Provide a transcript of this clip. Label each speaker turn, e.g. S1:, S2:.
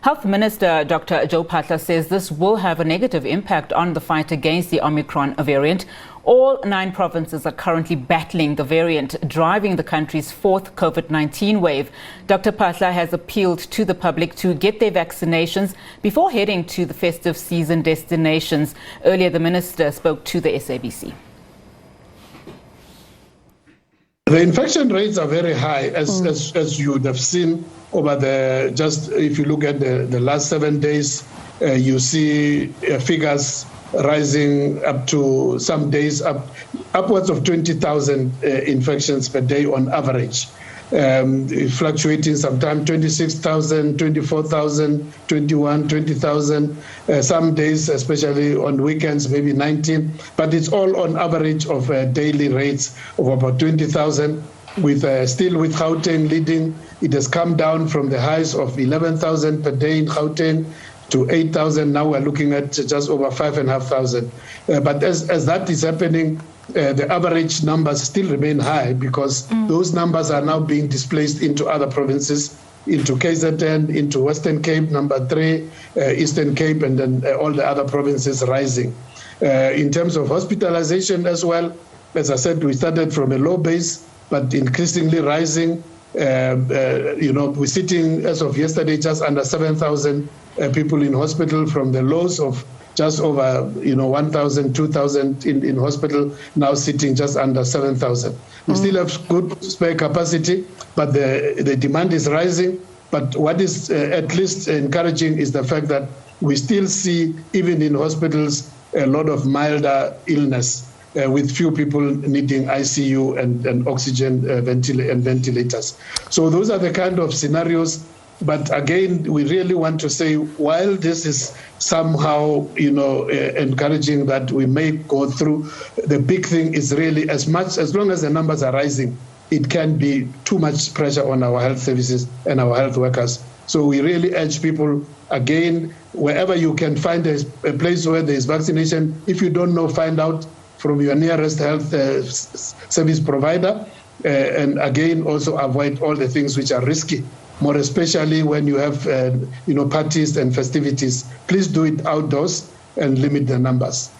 S1: Health Minister Dr. Joe Phaahla says this will have a negative impact on the fight against the Omicron variant. All 9 provinces are currently battling the variant, driving the country's 4th COVID-19 wave. Dr. Phaahla has appealed to the public to get their vaccinations before heading to the festive season destinations. Earlier, the minister spoke to the SABC.
S2: The infection rates are very high, as you would have seen over if you look at the last 7 days, you see figures rising up to some days upwards of 20,000 infections per day on average, fluctuating sometimes 26,000, 24,000, 21, 20,000, some days, especially on weekends, maybe 19, but it's all on average of daily rates of about 20,000. Still with Gauteng leading, it has come down from the highs of 11,000 per day in Gauteng to 8,000. Now we're looking at just over 5,500. But as that is happening, the average numbers still remain high because those numbers are now being displaced into other provinces, into KZN, into Western Cape, number 3, Eastern Cape, and then all the other provinces rising. In terms of hospitalization as well, as I said, we started from a low base, but increasingly rising. We're sitting, as of yesterday, just under 7,000 people in hospital from the lows of just over 1,000, 2,000 in hospital, now sitting just under 7,000. We still have good spare capacity, but the demand is rising. But what is at least encouraging is the fact that we still see, even in hospitals, a lot of milder illness, with few people needing ICU and oxygen and ventilators. So those are the kind of scenarios. But again, we really want to say, while this is somehow, encouraging that we may go through, the big thing is really as long as the numbers are rising, it can be too much pressure on our health services and our health workers. So we really urge people, again, wherever you can find a place where there is vaccination, if you don't know, find out from your nearest health service provider, and again, also avoid all the things which are risky, more especially when you have parties and festivities. Please do it outdoors and limit the numbers.